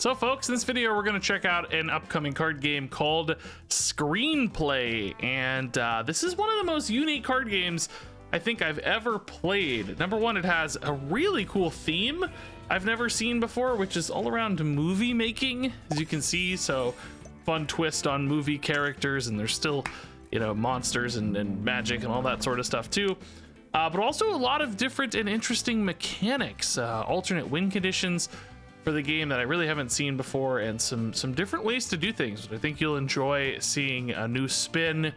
So folks, in this video we're going to check out an upcoming card game called ScreenPlay, and this is one of the most unique card games I think I've ever played. Number one, it has a really cool theme I've never seen before, which is all around movie making, as you can see. So fun twist on movie characters, and there's still, you know, monsters and magic and all that sort of stuff too. But also a lot of different and interesting mechanics, alternate win conditions for the game that I really haven't seen before, and some different ways to do things. I think you'll enjoy seeing a new spin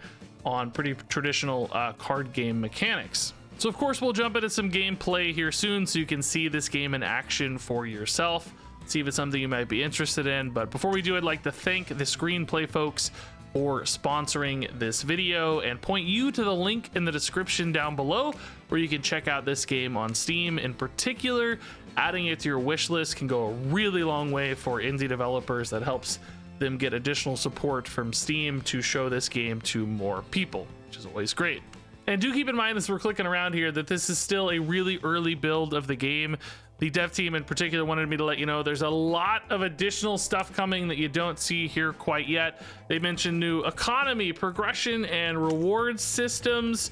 on pretty traditional card game mechanics. So of course we'll jump into some gameplay here soon so you can see this game in action for yourself, see if it's something you might be interested in. But before we do, I'd like to thank the ScreenPlay folks for sponsoring this video and point you to the link in the description down below where you can check out this game on Steam. In particular, adding it to your wish list can go a really long way for indie developers. That helps them get additional support from Steam to show this game to more people, which is always great. And do keep in mind as we're clicking around here that this is still a really early build of the game. The dev team in particular wanted me to let you know there's a lot of additional stuff coming that you don't see here quite yet. They mentioned new economy, progression, and reward systems.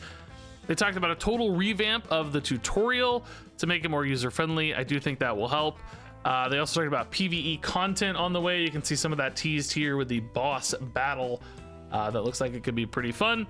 They talked about a total revamp of the tutorial to make it more user-friendly. I do think that will help. They also talked about PvE content on the way. You can see some of that teased here with the boss battle. That looks like it could be pretty fun.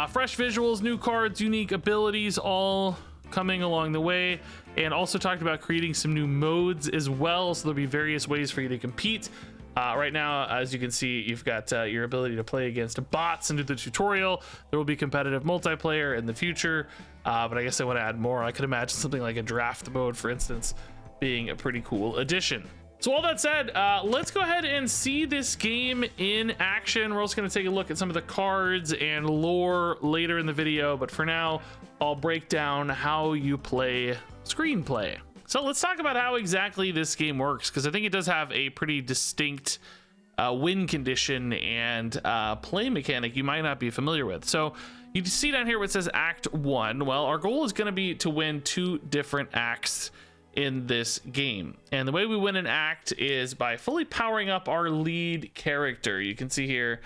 Fresh visuals, new cards, unique abilities, all coming along the way. And also talked about creating some new modes as well, so there'll be various ways for you to compete. Right now, as you can see, you've got your ability to play against bots and do the tutorial. There will be competitive multiplayer in the future, but I guess I want to add more. I could imagine something like a draft mode, for instance, being a pretty cool addition. So all that said, let's go ahead and see this game in action. We're also going to take a look at some of the cards and lore later in the video, but for now, I'll break down how you play ScreenPlay. So let's talk about how exactly this game works, because I think it does have a pretty distinct win condition and play mechanic you might not be familiar with. So you see down here where it says Act 1. Well, our goal is going to be to win 2 different acts in this game, and the way we win an act is by fully powering up our lead character. You can see here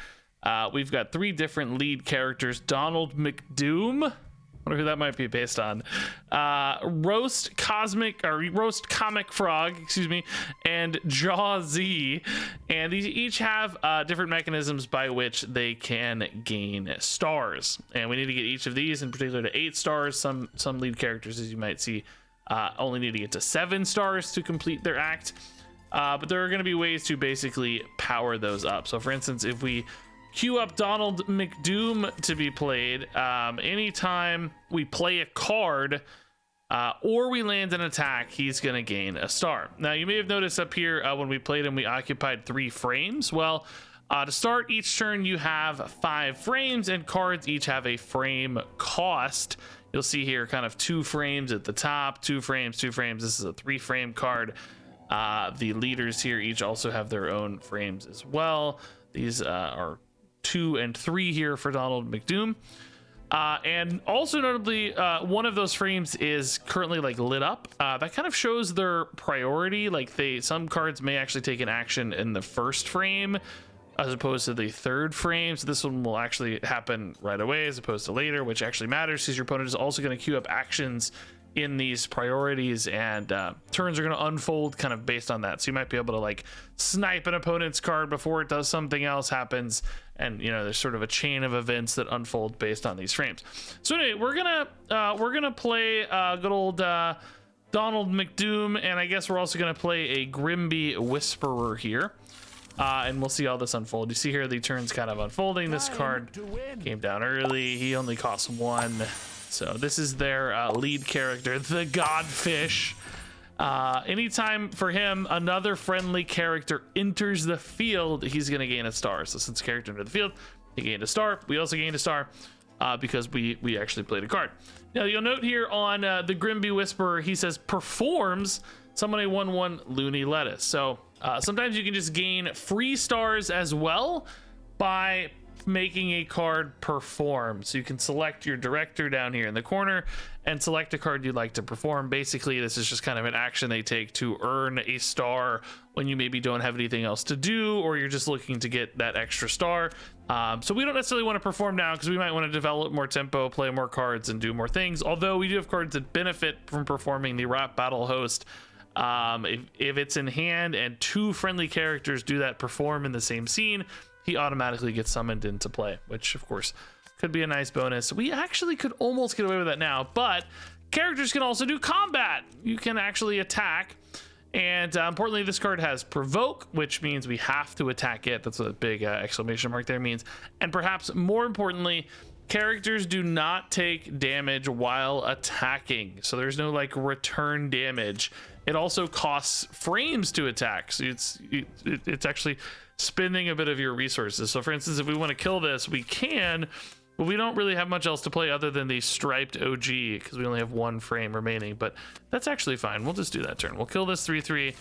we've got 3 different lead characters: Donald McDoom, I wonder who that might be based on, Roast Comic Frog, excuse me, and Jaw Z, and these each have different mechanisms by which they can gain stars, and we need to get each of these in particular to 8 stars. Some lead characters, as you might see, only need to get to 7 stars to complete their act, but there are going to be ways to basically power those up. So for instance, if we queue up Donald McDoom to be played, anytime we play a card or we land an attack, he's going to gain a star. Now you may have noticed up here when we played him, we occupied 3 frames. Well, to start each turn you have 5 frames, and cards each have a frame cost. You'll see here kind of 2 frames at the top, 2 frames, 2 frames. This is a 3-frame card. The leaders here each also have their own frames as well. These are 2 and 3 here for Donald McDoom. And also notably, one of those frames is currently like lit up. That kind of shows their priority. Like some cards may actually take an action in the 1st frame as opposed to the 3rd frame. So this one will actually happen right away as opposed to later, which actually matters because your opponent is also going to queue up actions in these priorities, and turns are going to unfold kind of based on that. So you might be able to like snipe an opponent's card before it does something else happens, and you know there's sort of a chain of events that unfold based on these frames. So anyway, we're gonna play good old Donald McDoom, and I guess we're also gonna play a Grimby Whisperer here. And we'll see all this unfold. You see here the turns kind of unfolding. This card came down early. He only costs 1. So this is their lead character, the Godfish. Anytime for him another friendly character enters the field, he's going to gain a star. So since the character entered the field, he gained a star. We also gained a star because we actually played a card. Now you'll note here on the Grimby Whisperer, he says performs summon a 1/1 Looney Lettuce. So sometimes you can just gain free stars as well by making a card perform. So you can select your director down here in the corner and select a card you'd like to perform. Basically, this is just kind of an action they take to earn a star when you maybe don't have anything else to do, or you're just looking to get that extra star. So we don't necessarily want to perform now because we might want to develop more tempo, play more cards, and do more things. Although we do have cards that benefit from performing the Rap Battle Host. If it's in hand and 2 friendly characters do that perform in the same scene, he automatically gets summoned into play, which of course could be a nice bonus. We actually could almost get away with that now, but characters can also do combat. You can actually attack, and importantly, this card has provoke, which means we have to attack it. That's what a big exclamation mark there means. And perhaps more importantly, characters do not take damage while attacking, so there's no like return damage. It also costs frames to attack, so it's actually spending a bit of your resources. So for instance, if we want to kill this, we can, but we don't really have much else to play other than the striped OG because we only have 1 frame remaining. But that's actually fine. We'll just do that turn. We'll kill this 3/3.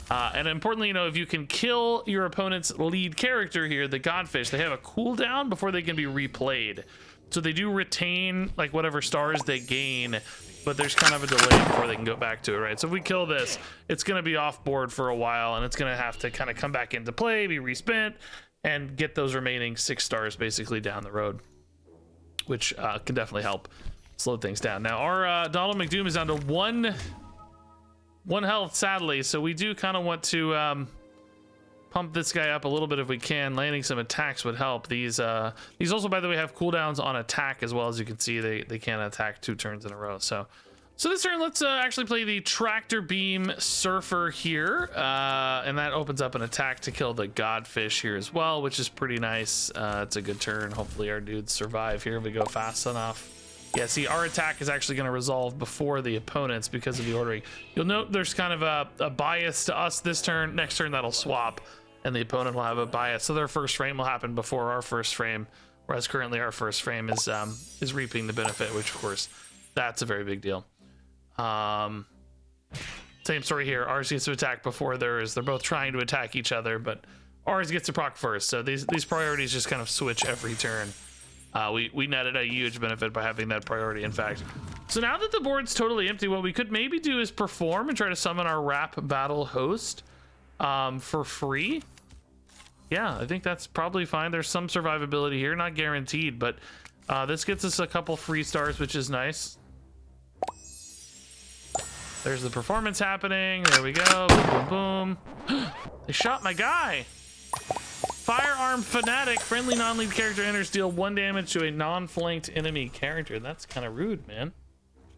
And importantly, you know, if you can kill your opponent's lead character here, the Godfish, they have a cooldown before they can be replayed. So they do retain like whatever stars they gain, but there's kind of a delay before they can go back to it, right? So if we kill this, it's going to be off board for a while, and it's going to have to kind of come back into play, be respent, and get those remaining 6 stars basically down the road, which can definitely help slow things down. Now our Donald McDoom is down to one health, sadly, so we do kind of want to pump this guy up a little bit if we can. Landing some attacks would help. These also, by the way, have cooldowns on attack as well. As you can see, they can't attack 2 turns in a row. So this turn, let's actually play the Tractor Beam Surfer here, and that opens up an attack to kill the Godfish here as well, which is pretty nice. It's a good turn. Hopefully our dudes survive here if we go fast enough. Yeah, see, our attack is actually going to resolve before the opponent's because of the ordering. You'll note there's kind of a bias to us this turn. Next turn, that'll swap, and the opponent will have a bias. So their first frame will happen before our first frame, whereas currently our first frame is reaping the benefit, which of course, that's a very big deal. Same story here. Ours gets to attack before theirs. They're both trying to attack each other, but ours gets to proc first. So these priorities just kind of switch every turn. We netted a huge benefit by having that priority, in fact. So now that the board's totally empty, what we could maybe do is perform and try to summon our Rap Battle Host for free. Yeah, I think that's probably fine. There's some survivability here, not guaranteed, but this gets us a couple free stars, which is nice. There's the performance happening. There we go. Boom, boom, boom. They shot my guy. Firearm Fanatic. Friendly non-lead character enters, deal 1 damage to a non-flanked enemy character. That's kind of rude, man.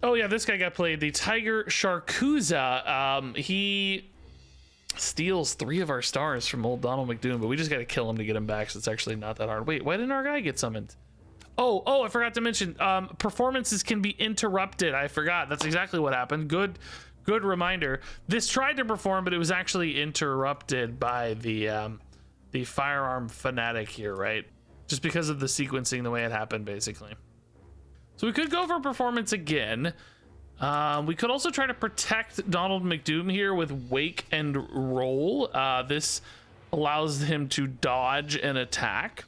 Oh yeah, this guy got played. The Tiger Sharkuza. He steals 3 of our stars from old Donald McDoom, but we just got to kill him to get him back, so it's actually not that hard. Wait, why didn't our guy get summoned? Oh, I forgot to mention, performances can be interrupted. I forgot. That's exactly what happened. Good reminder. This tried to perform, but it was actually interrupted by the Firearm Fanatic here, right? Just because of the sequencing, the way it happened, basically. So we could go for performance again. We could also try to protect Donald McDoom here with Wake and Roll. This allows him to dodge an attack,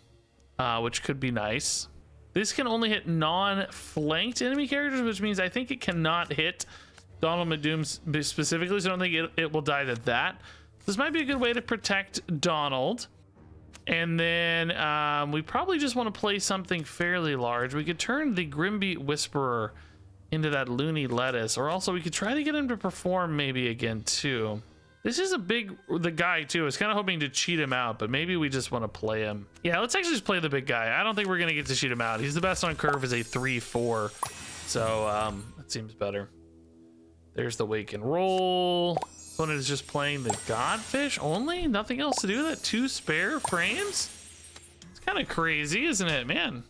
which could be nice. This can only hit non-flanked enemy characters, which means I think it cannot hit Donald McDoom specifically, so I don't think it will die to that. This might be a good way to protect Donald. And then we probably just want to play something fairly large. We could turn the Grimbeat Whisperer into that Loony Lettuce, or also we could try to get him to perform maybe again too. This is the guy too. I was kind of hoping to cheat him out, but maybe we just want to play him. Yeah, let's actually just play the big guy. I don't think we're gonna get to cheat him out. He's the best on curve as a 3/4, so that seems better. There's the Wake and Roll. Opponent is just playing the Godfish only, nothing else to do with that. 2 spare frames. It's kind of crazy, isn't it, man?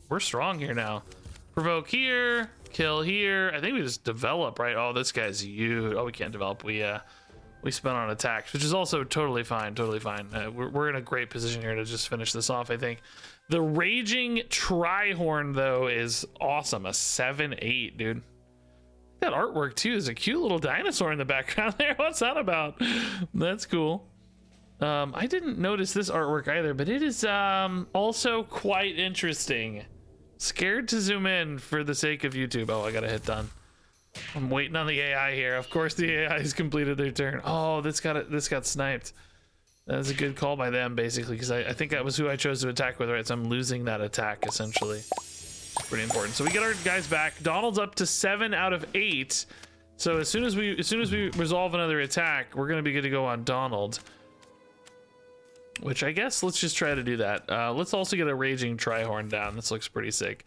We're strong here now. Provoke here, kill here. I think we just develop, right? Oh, this guy's huge. Oh, we can't develop. We spent on attacks, which is also totally fine. We're in a great position here to just finish this off, I think. The Raging Trihorn, though, is awesome. A 7/8, dude. That artwork, too, is a cute little dinosaur in the background there. What's that about? That's cool. I didn't notice this artwork either, but it is also quite interesting. Scared to zoom in for the sake of YouTube. Oh, I gotta hit done. I'm waiting on the AI here. Of course the AI has completed their turn. Oh, this got sniped. That was a good call by them, basically, because I think that was who I chose to attack with, right? So I'm losing that attack, essentially. It's pretty important. So we get our guys back. Donald's up to 7 out of 8. So as soon as we resolve another attack, we're gonna be good to go on Donald. Which I guess let's just try to do that. Let's also get a Raging Trihorn down. This looks pretty sick.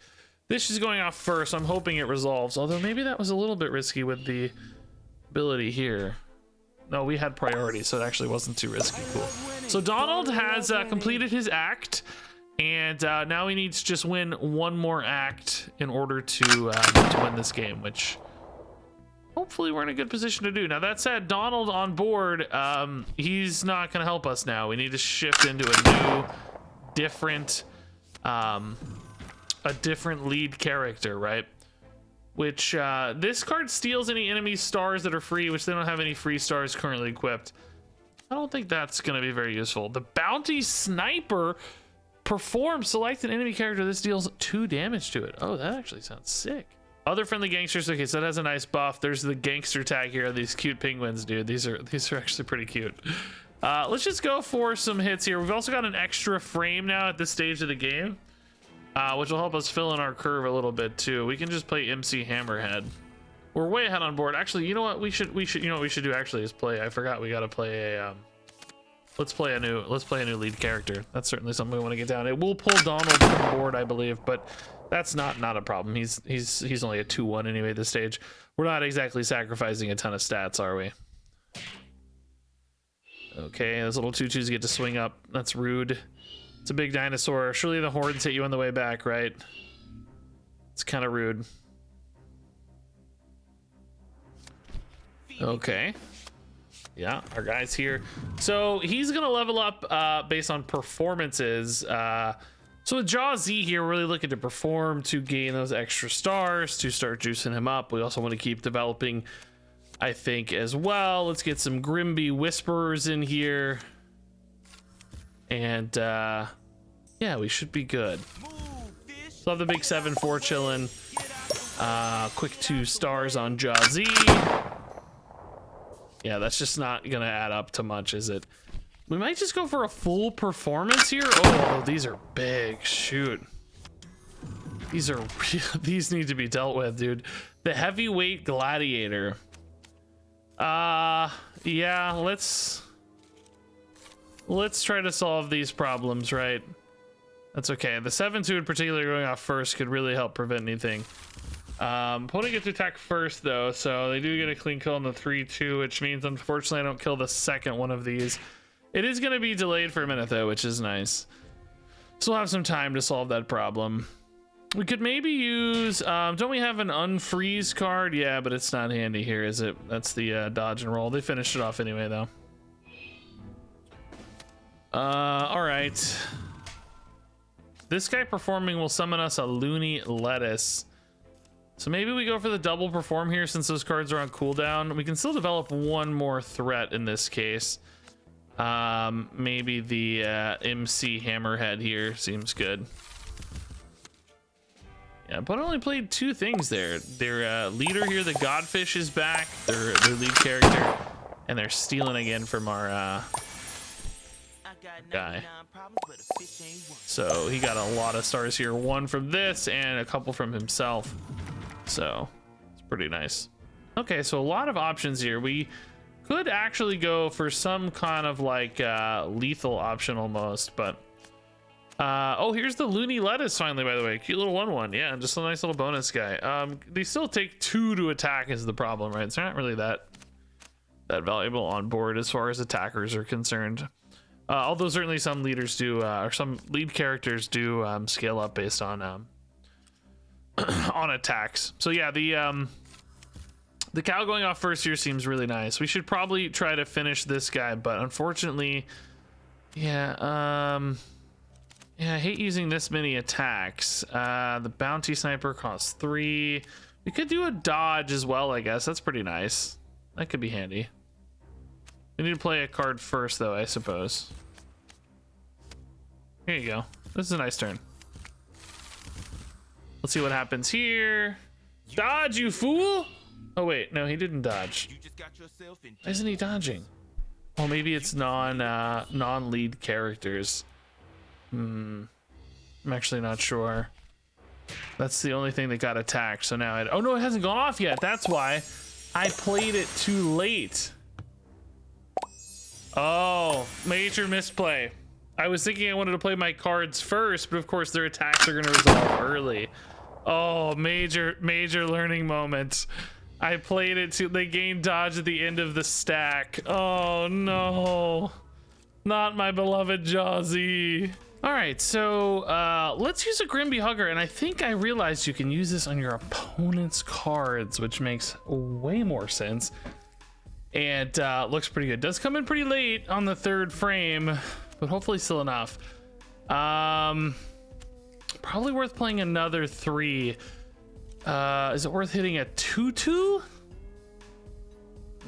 This is going off first. I'm hoping it resolves. Although maybe that was a little bit risky with the ability here. No, we had priority, so it actually wasn't too risky. Cool. So Donald has completed his act, and now he needs to just win one more act in order to win this game, which hopefully we're in a good position to do. Now that said, Donald on board, he's not going to help us now. We need to shift into a new, different, a different lead character, right? Which this card steals any enemy stars that are free, which they don't have any free stars currently equipped. I don't think that's going to be very useful. The Bounty Sniper performs. Select an enemy character. This deals 2 damage to it. Oh, that actually sounds sick. Other friendly gangsters. Okay, so that has a nice buff. There's the gangster tag here. These cute penguins, dude. These are actually pretty cute. Let's just go for some hits here. We've also got an extra frame now at this stage of the game, which will help us fill in our curve a little bit too. We can just play MC Hammerhead. We're way ahead on board. Actually, you know what? We should. You know what we should do actually is play. I forgot we got to play a. Let's play a new lead character. That's certainly something we want to get down. It will pull Donald from board, I believe, but that's not a problem. He's only a 2-1 anyway at this stage. We're not exactly sacrificing a ton of stats, are we? Okay, those little 2/2s get to swing up. That's rude. It's a big dinosaur. Surely the horns hit you on the way back, right? It's kind of rude. Okay. Yeah, our guy's here. So he's gonna level up based on performances. So with Jaw Z here, we're really looking to perform to gain those extra stars to start juicing him up. We also want to keep developing, I think, as well. Let's get some Grimby Whisperers in here. And yeah, we should be good. So have the big 7-4 chilling. Quick 2 stars on Jaw Z. Yeah, that's just not gonna add up to much, is it? We might just go for a full performance here. Oh, these are big. Shoot. These are these need to be dealt with, dude. The Heavyweight Gladiator. Yeah, let's try to solve these problems, right? That's okay. The 7-2 in particular going off first could really help prevent anything. Opponent gets to attack first though, so they do get a clean kill on the 3-2, which means unfortunately I don't kill the second one of these. It is going to be delayed for a minute though, which is nice. So we'll have some time to solve that problem. We could maybe use, don't we have an unfreeze card? Yeah, but it's not handy here, is it? That's the dodge and roll. They finished it off anyway though. All right. This guy performing will summon us a Loony Lettuce. So maybe we go for the double perform here since those cards are on cooldown. We can still develop one more threat in this case. Maybe the MC Hammerhead here seems good. Yeah, but I only played 2 things there. Their leader here, the Godfish, is back. Their lead character, and they're stealing again from our guy. So he got a lot of stars here. 1 from this and a couple from himself. So it's pretty nice. Okay, so a lot of options here. We could actually go for some kind of like lethal option almost, but oh, here's the Loony Lettuce finally, by the way. Cute little 1/1. Yeah, just a nice little bonus guy. They still take 2 to attack is the problem, right? So they're not really that valuable on board as far as attackers are concerned. Although certainly some leaders do, or some lead characters do scale up based on on attacks. So yeah, the cow going off first here seems really nice. We should probably try to finish this guy, but unfortunately, yeah, I hate using this many attacks. The Bounty Sniper costs 3. We could do a dodge as well, I guess. That's pretty nice. That could be handy. We need to play a card first, though, I suppose. Here you go. This is a nice turn. Let's see what happens here. Dodge, you fool! Oh wait, no, he didn't dodge. Why isn't he dodging? Oh, maybe it's non-lead characters. I'm actually not sure. That's the only thing that got attacked. So now oh no, it hasn't gone off yet. That's why I played it too late. Oh, major misplay. I was thinking I wanted to play my cards first, but of course their attacks are going to resolve early. Oh, major learning moment. I played it too. They gained dodge at the end of the stack. Oh no, not my beloved Jawzy. All right, so let's use a Grimby Hugger, and I think I realized you can use this on your opponent's cards, which makes way more sense. And looks pretty good. Does come in pretty late on the 3rd frame, but hopefully still enough. Probably worth playing another 3. Is it worth hitting a 2/2?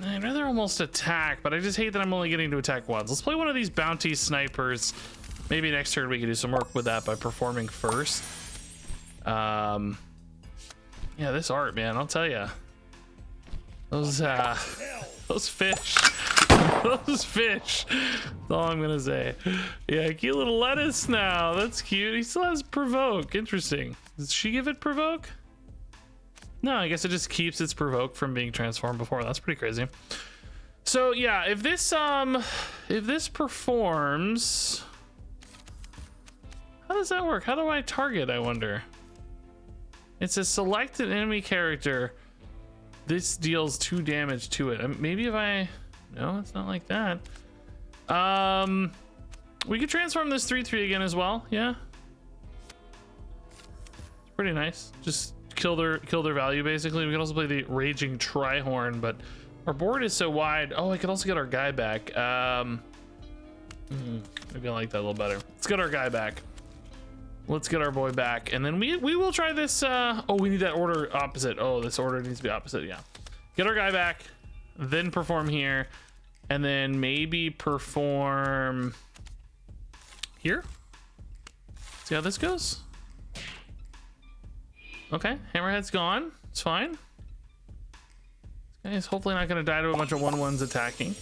I'd rather almost attack, but I just hate that I'm only getting to attack once. Let's play one of these bounty snipers. Maybe next turn we can do some work with that by performing first. Yeah, this art, man, I'll tell you. Those fish. Those fish. That's all I'm gonna say. Yeah, cute little lettuce now. That's cute. He still has provoke. Interesting. Does she give it provoke? No, I guess it just keeps its provoke from being transformed before. That's pretty crazy. So yeah, if this performs, how does that work? How do I target, I wonder? It says select an enemy character. This deals 2 damage to it. Maybe if I... No, it's not like that. We could transform this 3/3 again as well. Yeah. It's pretty nice. Just kill their value, basically. We can also play the Raging Trihorn, but our board is so wide. Oh, I could also get our guy back. Maybe I like that a little better. Let's get our guy back. Let's get our boy back, and then we will try this. Oh, we need that order opposite. Oh, this order needs to be opposite. Yeah, get our guy back, then perform here, and then maybe perform here. See how this goes. Okay, Hammerhead's gone. It's fine. This guy is hopefully not going to die to a bunch of 1/1s attacking.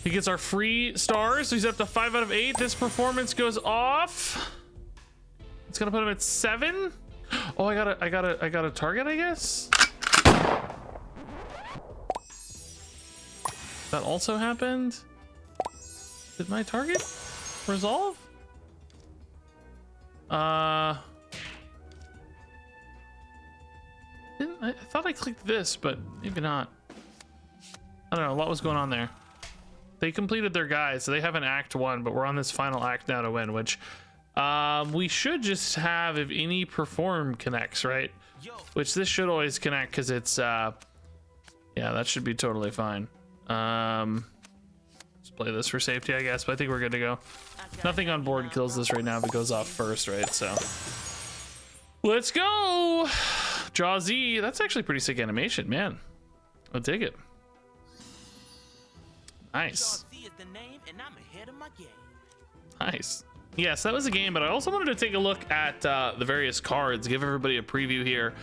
He gets our free stars, so he's up to 5 out of 8. This performance goes off. It's gonna put him at 7. Oh, I got a target, I guess. That also happened. Did my target resolve? I thought I clicked this, but maybe not. I don't know what was going on there. They completed their guys, so they have an act 1, but we're on this final act now to win, which we should just have, if any, perform connects, right? Which this should always connect because it's yeah, that should be totally fine. Let's play this for safety, I guess, but I think we're good to go. Nothing on board kills this right now if it goes off first, right? So let's go. Jawzy. That's actually pretty sick animation, man. I'll dig it. Nice. Nice. Yes, that was a game, but I also wanted to take a look at the various cards, give everybody a preview here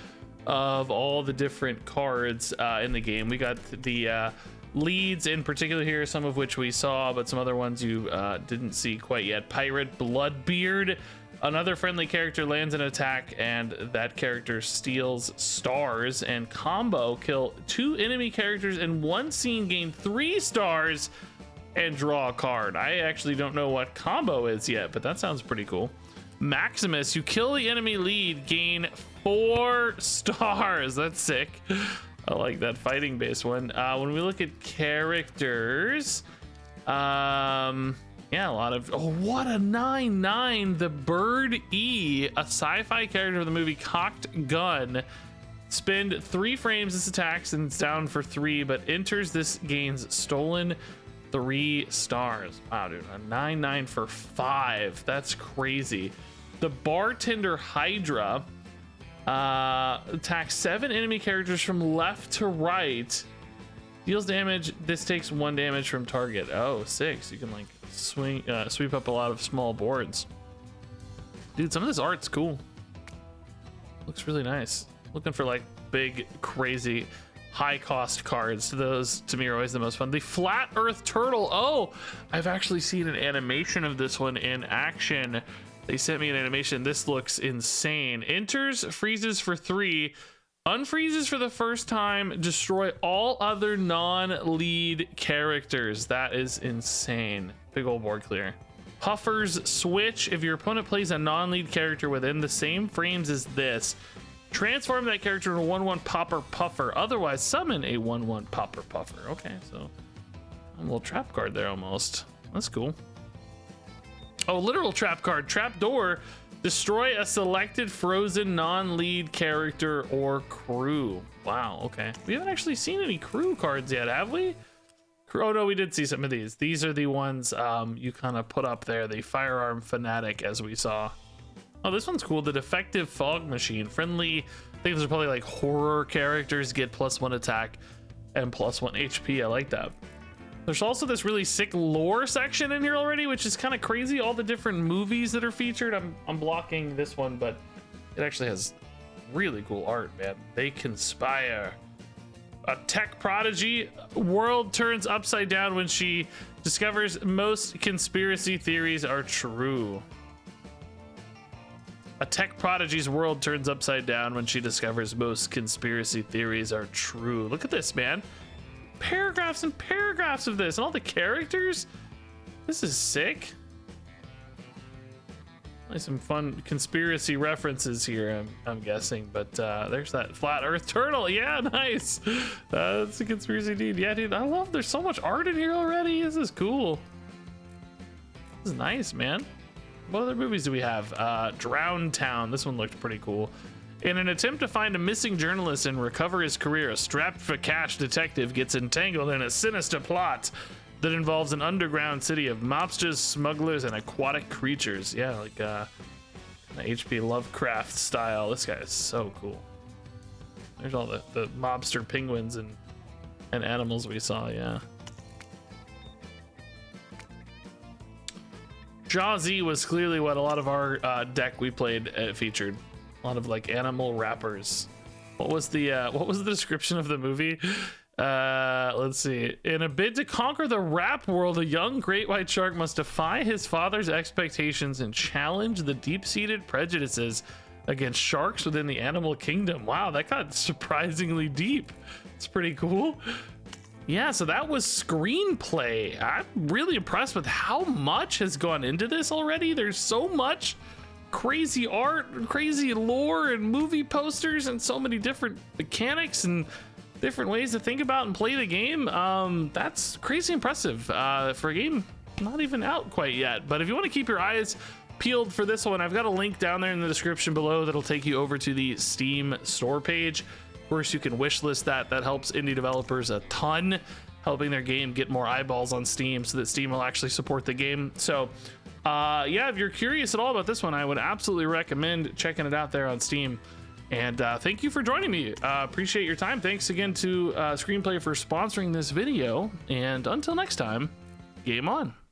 of all the different cards in the game. We got the leads in particular here, some of which we saw, but some other ones you didn't see quite yet. Pirate Bloodbeard. Another friendly character lands an attack, and that character steals stars, and combo kill 2 enemy characters in one scene, gain 3 stars, and draw a card. I actually don't know what combo is yet, but that sounds pretty cool. Maximus, you kill the enemy lead, gain 4 stars. That's sick. I like that fighting base one. When we look at characters, yeah, a lot of, oh, what a 9/9, the Bird E, a sci-fi character of the movie Cocked Gun. Spend 3 frames, this attacks and it's down for 3, but enters this gains stolen 3 stars. Wow, dude, a 9/9 for 5. That's crazy. The Bartender Hydra attacks 7 enemy characters from left to right Deals damage. This takes 1 damage from target. Oh, 6. You can like sweep up a lot of small boards. Dude, some of this art's cool. Looks really nice. Looking for like big, crazy, high cost cards. Those to me are always the most fun. The Flat Earth Turtle. Oh, I've actually seen an animation of this one in action. They sent me an animation. This looks insane. Enters, freezes for 3. Unfreezes for the first time, destroy all other non-lead characters. That is insane. Big old board clear. Puffer's Switch. If your opponent plays a non-lead character within the same frames as this, transform that character into a 1/1 Popper Puffer. Otherwise, summon a 1/1 Popper Puffer. Okay, so a little trap card there almost. That's cool. Oh, literal trap card. Trap door. Destroy a selected frozen non-lead character or crew. Wow, okay. We haven't actually seen any crew cards yet, have we? Oh no, we did see some of these. These are the ones you kind of put up there. The Firearm Fanatic, as we saw. Oh, this one's cool. The Defective Fog Machine. Friendly, I think those are probably like horror characters, get +1 attack and +1 HP. I like that. There's also this really sick lore section in here already, which is kind of crazy. All the different movies that are featured. I'm blocking this one, but it actually has really cool art, man. They conspire. A tech prodigy. World turns upside down when she discovers most conspiracy theories are true. A tech prodigy's world turns upside down when she discovers most conspiracy theories are true. Look at this, man. Paragraphs and paragraphs of this and all the characters. This is sick. Like some fun conspiracy references here, I'm guessing, but there's that Flat Earth Turtle. Yeah, nice. That's a conspiracy indeed. Yeah, dude, I love there's so much art in here already. This is cool. This is nice, man. What other movies do we have? Drown Town. This one looked pretty cool. In an attempt to find a missing journalist and recover his career, a strapped-for-cash detective gets entangled in a sinister plot that involves an underground city of mobsters, smugglers, and aquatic creatures. Yeah, like an H.P. Lovecraft style. This guy is so cool. There's all the mobster penguins and animals we saw, yeah. Jaw Z was clearly what a lot of our deck we played featured. A lot of like animal rappers. What was the description of the movie? Let's see. In a bid to conquer the rap world, a young great white shark must defy his father's expectations and challenge the deep-seated prejudices against sharks within the animal kingdom. Wow, that got surprisingly deep. It's pretty cool. Yeah, so that was ScreenPlay. I'm really impressed with how much has gone into this already. There's so much crazy art, crazy lore, and movie posters, and so many different mechanics and different ways to think about and play the game. That's crazy impressive for a game not even out quite yet. But if you want to keep your eyes peeled for this one, I've got a link down there in the description below that'll take you over to the Steam store page. Of course, you can wishlist that. That helps indie developers a ton, helping their game get more eyeballs on Steam so that Steam will actually support the game. So yeah, if you're curious at all about this one, I would absolutely recommend checking it out there on Steam. And thank you for joining me. Appreciate your time. Thanks again to ScreenPlay for sponsoring this video. And until next time, game on.